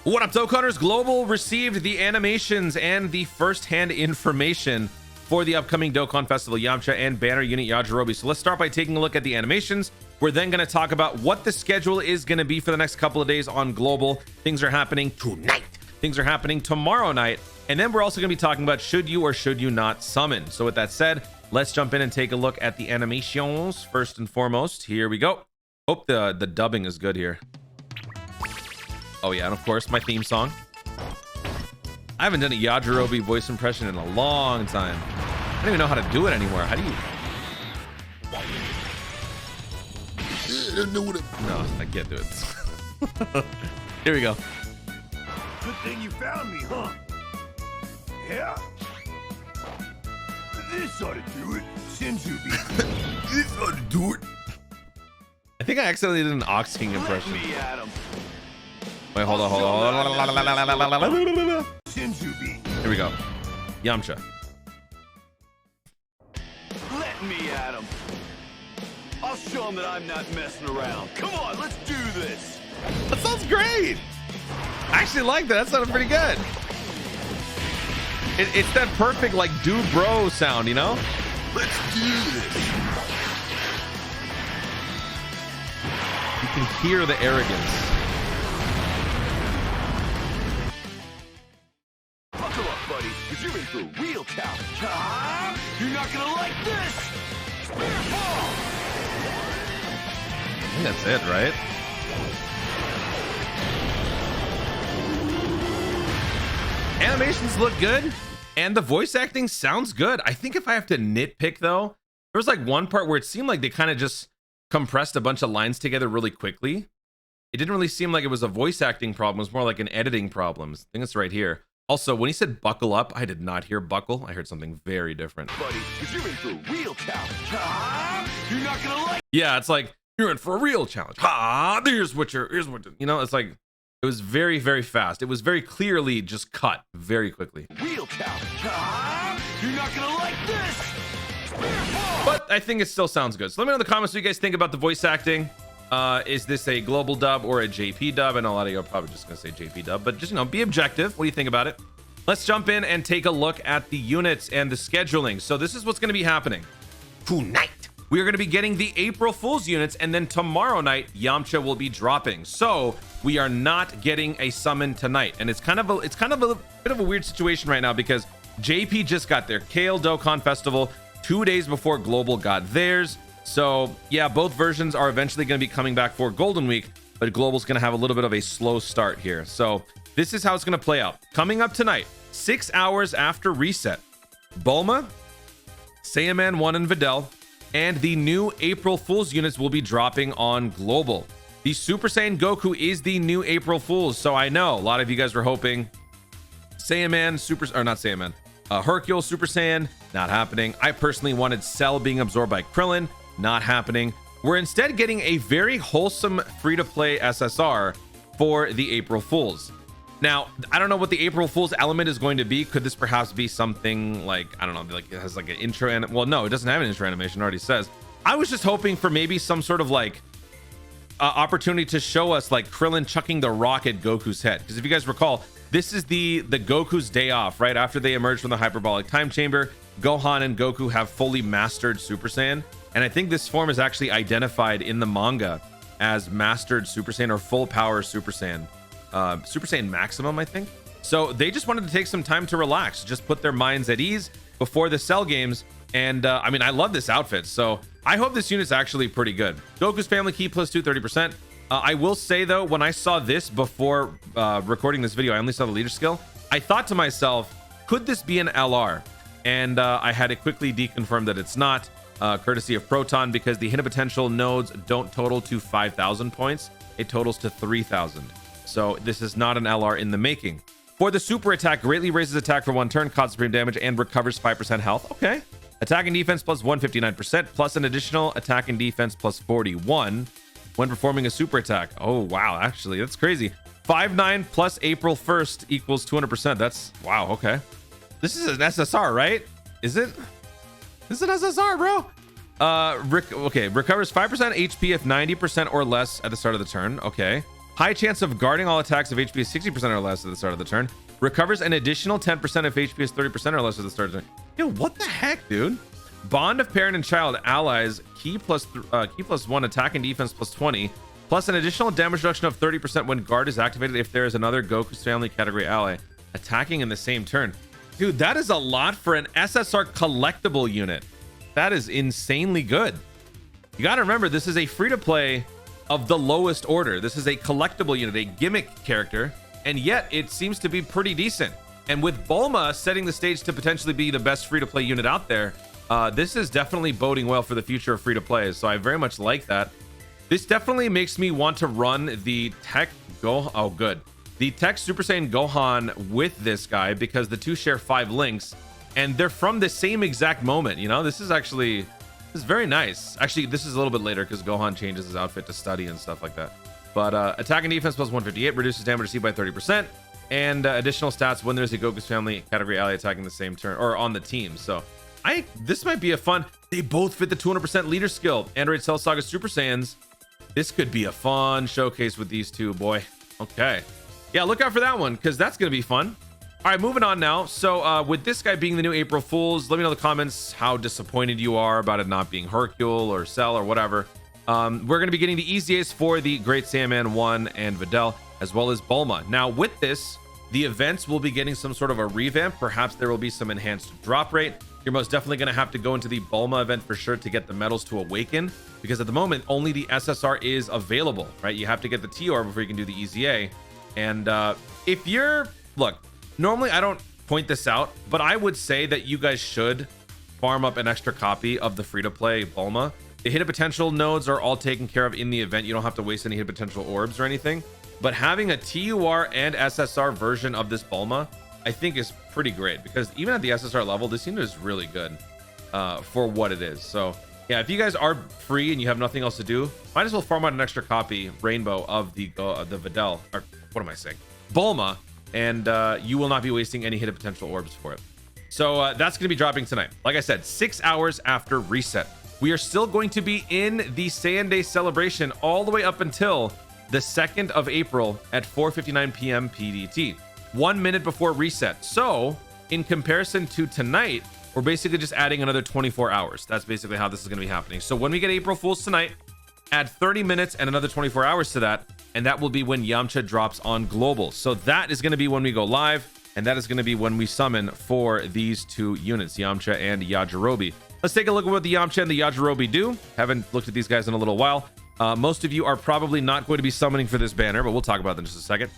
What up, Dokkaners? Global received the animations and the first-hand information for the upcoming Dokkan Festival YAMCHA and banner unit Yajirobe. So let's start by taking a look at the animations. We're then going to talk about what the schedule is going to be for the next couple of days on Global. Things are happening tonight. Things are happening tomorrow night. And then we're also going to be talking about should you or should you not summon. So with that said, let's jump in and take a look at the animations first and foremost. Here we go. Hope the dubbing is good here. Oh yeah, and of course my theme song. I haven't done a Yajirobe voice impression in a long time. I don't even know how to do it anymore. How do you? No, I can't do it. Here we go. Good thing you found me, huh? Yeah. This ought to do it. Shinjubi. This ought to do it. I think I accidentally did an Ox King impression. Let me at him. Wait, hold on. Shinjubi. Here we go. YAMCHA. Let me at him. I'll show him that I'm not messing around. Come on, let's do this. That sounds great. I actually like that. That sounded pretty good. It's that perfect, like, dude bro sound, you know? Let's do this. You can hear the arrogance. Buckle up, buddy, because you're in for a real challenge. You're not gonna like this. Spear ball. I think that's it, right? Animations look good, and the voice acting sounds good. I think if I have to nitpick, though, there was like one part where it seemed like they kind of just compressed a bunch of lines together really quickly. It didn't really seem like it was a voice acting problem. It was more like an editing problem. I think it's right here. Also, when he said buckle up, I did not hear buckle. I heard something very different. Buddy, because you're in for a real challenge. You're not gonna like. Yeah, it's like, you're in for a real challenge. Here's what, you know, it's like, it was very, very fast. It was very clearly just cut very quickly. Real challenge. You're not gonna like this. But I think it still sounds good. So let me know in the comments what you guys think about the voice acting. Is this a global dub or a JP dub? I know a lot of you are probably just gonna say JP dub, but just, you know, be objective. What do you think about it? Let's jump in and take a look at the units and the scheduling. So this is what's gonna be happening tonight. We are going to be getting the April Fool's units, and then tomorrow night YAMCHA will be dropping. So we are not getting a summon tonight, and it's kind of a bit of a weird situation right now because JP just got their Kale Dokkan Festival 2 days before Global got theirs. So yeah, both versions are eventually going to be coming back for Golden Week, but Global's going to have a little bit of a slow start here. So this is how it's going to play out. Coming up tonight, 6 hours after reset, Bulma, Saiyaman 1 and Videl, and the new April Fool's units will be dropping on Global. The Super Saiyan Goku is the new April Fool's, so I know a lot of you guys were hoping Saiyaman Hercule Super Saiyan, not happening. I personally wanted Cell being absorbed by Krillin, not happening. We're instead getting a very wholesome free-to-play SSR for the April Fool's. Now, I don't know what the April Fool's element is going to be. Could this perhaps be something like, I don't know, like it has like an intro and well, no, it doesn't have an intro animation, it already says. I was just hoping for maybe some sort of like opportunity to show us like Krillin chucking the rock at Goku's head. Because if you guys recall, this is the Goku's day off, right? After they emerge from the hyperbolic time chamber, Gohan and Goku have fully mastered Super Saiyan. And I think this form is actually identified in the manga as mastered Super Saiyan or full power Super Saiyan. Super Saiyan Maximum, I think. So they just wanted to take some time to relax, just put their minds at ease before the Cell games. And I mean, I love this outfit, so I hope this unit's actually pretty good. Goku's family key plus 2, 30%. I will say though, when I saw this before recording this video, I only saw the leader skill. I thought to myself, could this be an LR? And I had to quickly deconfirm that it's not, courtesy of Proton, because the hidden potential nodes don't total to 5,000 points. It totals to 3,000. So this is not an LR in the making. For the super attack, greatly raises attack for 1 turn, causes supreme damage, and recovers 5% health. Okay. Attack and defense plus 159%, plus an additional attack and defense plus 41 when performing a super attack. Oh, wow. Actually, that's crazy. 5/9 plus April 1st equals 200%. That's, wow, okay. This is an SSR, right? Is it? This is an SSR, bro. Okay, recovers 5% HP if 90% or less at the start of the turn. Okay. High chance of guarding all attacks if HP is 60% or less at the start of the turn. Recovers an additional 10% if HP is 30% or less at the start of the turn. Yo, what the heck, dude? Bond of parent and child allies, key plus 1 attack and defense plus 20, plus an additional damage reduction of 30% when guard is activated if there is another Goku's family category ally attacking in the same turn. Dude, that is a lot for an SSR collectible unit. That is insanely good. You got to remember, this is a free-to-play of the lowest order. This is a collectible unit, a gimmick character, and yet it seems to be pretty decent. And with Bulma setting the stage to potentially be the best free-to-play unit out there, this is definitely boding well for the future of free-to-play. So I very much like that. This definitely makes me want to run the Tech the Tech Super Saiyan Gohan with this guy, because the two share 5 links and they're from the same exact moment. You know, this is very nice. Actually, this is a little bit later because Gohan changes his outfit to study and stuff like that. But attack and defense plus 158, reduces damage received by 30%, and additional stats when there's a Goku's family category ally attacking the same turn or on the team. So this might be a fun. They both fit the 200% leader skill. Android Cell Saga Super Saiyans. This could be a fun showcase with these two, boy. Okay. Yeah, look out for that one, because that's going to be fun. All right, moving on now. So with this guy being the new April Fools, let me know in the comments how disappointed you are about it not being Hercule or Cell or whatever. We're going to be getting the EZAs for the Great Saiyaman 1 and Videl, as well as Bulma. Now, with this, the events will be getting some sort of a revamp. Perhaps there will be some enhanced drop rate. You're most definitely going to have to go into the Bulma event for sure to get the medals to awaken, because at the moment, only the SSR is available, right? You have to get the TR before you can do the EZA. And if you're... Look, normally I don't point this out, but I would say that you guys should farm up an extra copy of the free-to-play Bulma. The hidden potential nodes are all taken care of in the event. You don't have to waste any hidden potential orbs or anything. But having a TUR and SSR version of this Bulma, I think is pretty great, because even at the SSR level, this unit is really good for what it is. So yeah, if you guys are free and you have nothing else to do, might as well farm out an extra copy, Rainbow, of the Videl, or what am I saying? Bulma, and you will not be wasting any hidden potential orbs for it. So that's going to be dropping tonight. Like I said, 6 hours after reset. We are still going to be in the Saiyan Day celebration all the way up until the 2nd of April at 4:59 p.m. PDT, 1 minute before reset. So in comparison to tonight, we're basically just adding another 24 hours. That's basically how this is going to be happening. So when we get April Fools tonight, add 30 minutes and another 24 hours to that, and that will be when YAMCHA drops on global. So that is going to be when we go live, and that is going to be when we summon for these two units, YAMCHA and Yajirobe. Let's take a look at what the YAMCHA and the Yajirobe do. Haven't looked at these guys in a little while. Most of you are probably not going to be summoning for this banner, but we'll talk about that in just a second.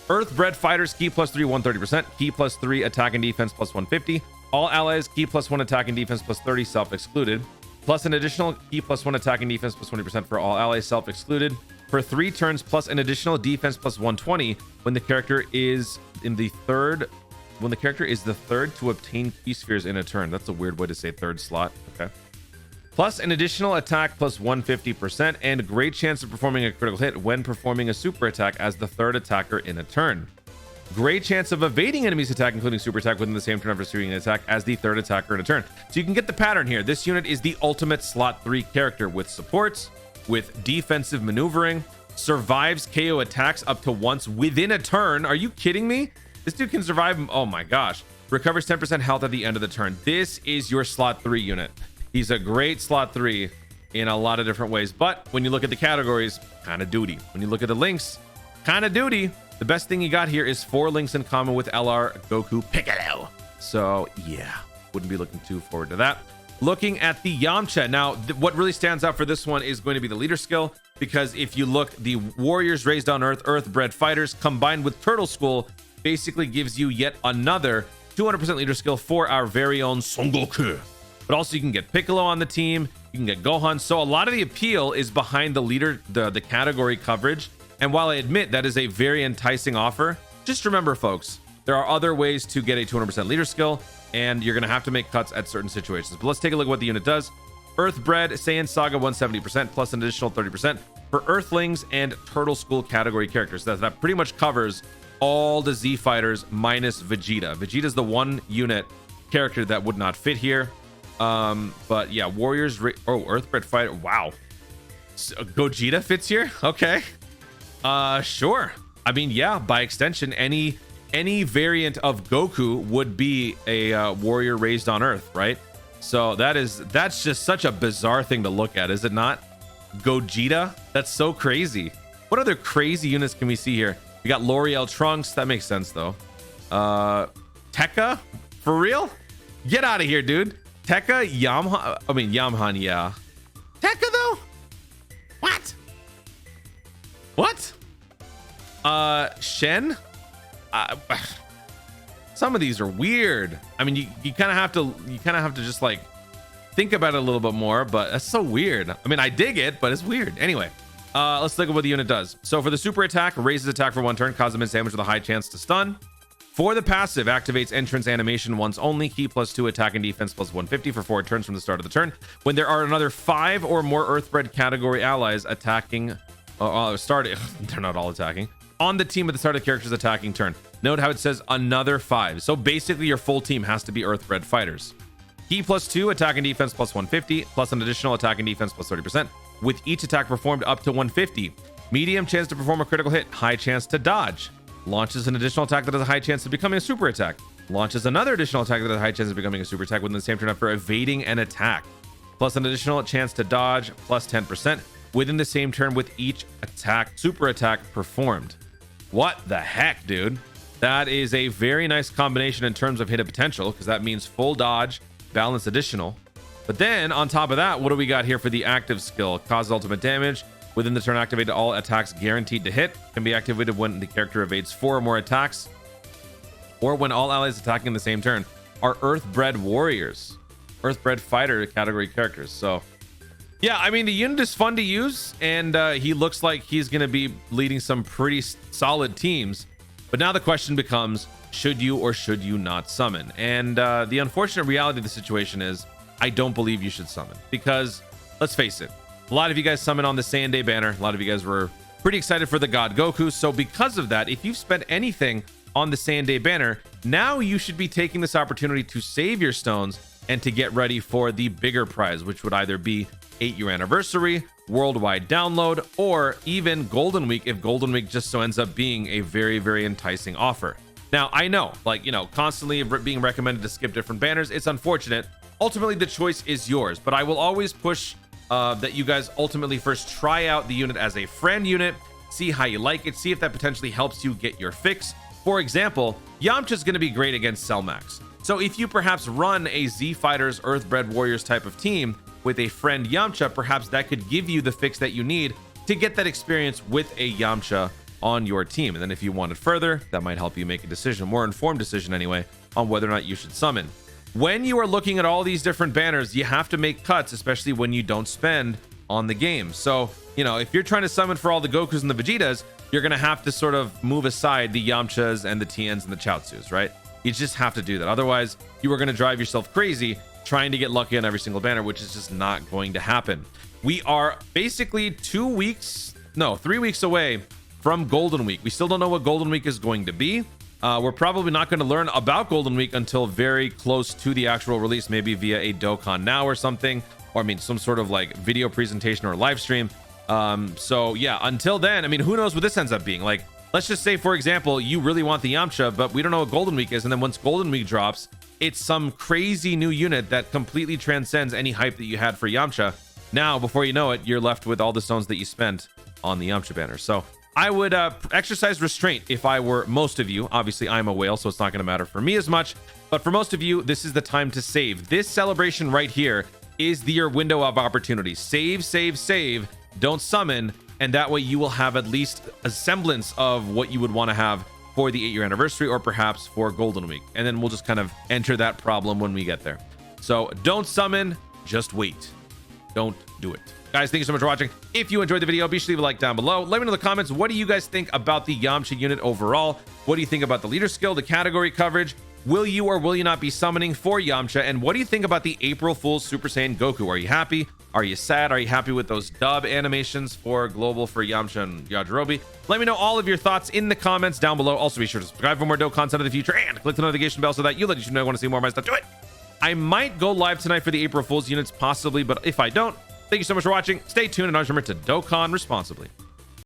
Earthbred Fighters, key plus 3, 130%. Key plus 3, attack and defense plus 150. All allies, key plus 1, attack and defense plus 30, self-excluded. Plus an additional key plus 1, attack and defense plus 20% for all allies, self-excluded. For 3 turns, plus an additional defense plus 120 when the character is the third to obtain key spheres in a turn. That's a weird way to say third slot. Okay. Plus an additional attack plus 150% and great chance of performing a critical hit when performing a super attack as the third attacker in a turn. Great chance of evading enemies' attack, including super attack, within the same turn of receiving an attack as the third attacker in a turn. So you can get the pattern here. This unit is the ultimate slot 3 character with supports, with defensive maneuvering, survives KO attacks up to once within a turn. Are you kidding me? This dude can survive. Oh my gosh. Recovers 10% health at the end of the turn. This is your slot 3 unit. He's a great slot 3 in a lot of different ways. But when you look at the categories, kind of duty. When you look at the links, kind of duty. The best thing you got here is 4 links in common with LR Goku Piccolo. So yeah, wouldn't be looking too forward to that. Looking at the YAMCHA. Now, what really stands out for this one is going to be the leader skill, because if you look, the Warriors Raised on Earth, Earthbred Fighters combined with Turtle School basically gives you yet another 200% leader skill for our very own Son Goku. But also you can get Piccolo on the team, you can get Gohan. So a lot of the appeal is behind the leader, the category coverage. And while I admit that is a very enticing offer, just remember, folks, there are other ways to get a 200% leader skill, and you're going to have to make cuts at certain situations. But let's take a look at what the unit does. Earthbred Saiyan Saga 170% plus an additional 30% for Earthlings and Turtle School category characters. That pretty much covers all the Z fighters minus Vegeta. Vegeta's the one unit character that would not fit here. But yeah, Warriors, Earthbred Fighter. Wow. So Gogeta fits here. Okay. Sure. I mean, yeah, by extension, any variant of Goku would be a warrior raised on Earth, right? So that's just such a bizarre thing to look at, is it not? Gogeta? That's so crazy. What other crazy units can we see here? We got L'Oreal Trunks. That makes sense, though. Tekka? For real? Get out of here, dude. Tekka? Yamhan, yeah. Tekka, though? What? What? Shen? Some of these are weird. I mean, you kind of have to just like think about it a little bit more, but that's so weird. I mean, I dig it, but it's weird. Anyway, let's look at what the unit does. So for the super attack, raises attack for 1 turn, causes immense damage with a high chance to stun. For the passive, activates entrance animation once only, key +2 attack and defense +150 for 4 turns from the start of the turn. When there are another 5 or more Earthbred category allies attacking, they're not all attacking, on the team at the start of the character's attacking turn. Note how it says another 5. So basically your full team has to be Earthbred fighters. Key +2 attack and defense +150, plus an additional attack and defense +30%, with each attack performed up to 150. Medium chance to perform a critical hit, high chance to dodge. Launches an additional attack that has a high chance of becoming a super attack. Launches another additional attack that has a high chance of becoming a super attack within the same turn after evading an attack. Plus an additional chance to dodge, plus 10%, within the same turn with each super attack performed. What the heck, dude? That is a very nice combination in terms of hit potential, because that means full dodge, balance additional. But then on top of that, what do we got here for the active skill? Causes ultimate damage. Within the turn activated, all attacks guaranteed to hit. Can be activated when the character evades 4 or more attacks, or when all allies attacking in the same turn are Earthbred warriors, Earthbred fighter category characters. So yeah, I mean, the unit is fun to use, and he looks like he's going to be leading some pretty solid teams. But now the question becomes, should you or should you not summon? And the unfortunate reality of the situation is, I don't believe you should summon, because let's face it, a lot of you guys summon on the Saiyan Day banner. A lot of you guys were pretty excited for the God Goku. So because of that, if you've spent anything on the Saiyan Day banner, now you should be taking this opportunity to save your stones and to get ready for the bigger prize, which would either be 8-year anniversary, worldwide download, or even Golden Week, if Golden Week just so ends up being a very, very enticing offer. Now, I know, like, you know, constantly being recommended to skip different banners. It's unfortunate. Ultimately, the choice is yours, but I will always push that you guys ultimately first try out the unit as a friend unit, see how you like it, see if that potentially helps you get your fix. For example, YAMCHA is going to be great against Cellmax. So if you perhaps run a Z Fighters Earthbred Warriors type of team with a friend YAMCHA, perhaps that could give you the fix that you need to get that experience with a YAMCHA on your team. And then if you want it further, that might help you make a decision, a more informed decision anyway, on whether or not you should summon. When you are looking at all these different banners, you have to make cuts, especially when you don't spend on the game. So, you know, if you're trying to summon for all the Gokus and the Vegetas, you're going to have to sort of move aside the Yamchas and the Tiens and the Chaozus, right? You just have to do that. Otherwise, you are going to drive yourself crazy trying to get lucky on every single banner, which is just not going to happen. We are basically 3 weeks away from Golden Week. We still don't know what Golden Week is going to be. We're probably not going to learn about Golden Week until very close to the actual release, maybe via a Dokkan Now or something, or I mean some sort of like video presentation or live stream. So yeah, until then, I mean, who knows what this ends up being. Like, let's just say, for example, you really want the Yamcha, but we don't know what Golden Week is, and then once Golden Week drops, it's some crazy new unit that completely transcends any hype that you had for Yamcha. Now, before you know it, you're left with all the stones that you spent on the Yamcha banner. So I would exercise restraint if I were most of you. Obviously, I'm a whale, so it's not going to matter for me as much. But for most of you, this is the time to save. This celebration right here is your window of opportunity. Save, save, save. Don't summon. And that way you will have at least a semblance of what you would want to have for the 8-year anniversary, or perhaps for Golden Week. And then we'll just kind of enter that problem when we get there. So don't summon, just wait. Don't do it. Guys, thank you so much for watching. If you enjoyed the video, be sure to leave a like down below. Let me know in the comments, what do you guys think about the Yamcha unit overall? What do you think about the leader skill, the category coverage? Will you or will you not be summoning for Yamcha? And what do you think about the April Fool's Super Saiyan Goku? Are you happy? Are you sad? Are you happy with those dub animations for Global for Yamcha and Yajirobe? Let me know all of your thoughts in the comments down below. Also, be sure to subscribe for more dope content in the future and click the notification bell so that you know I want to see more of my stuff. Do it! I might go live tonight for the April Fool's units, possibly, but if I don't, thank you so much for watching. Stay tuned and always remember to Dokkan responsibly.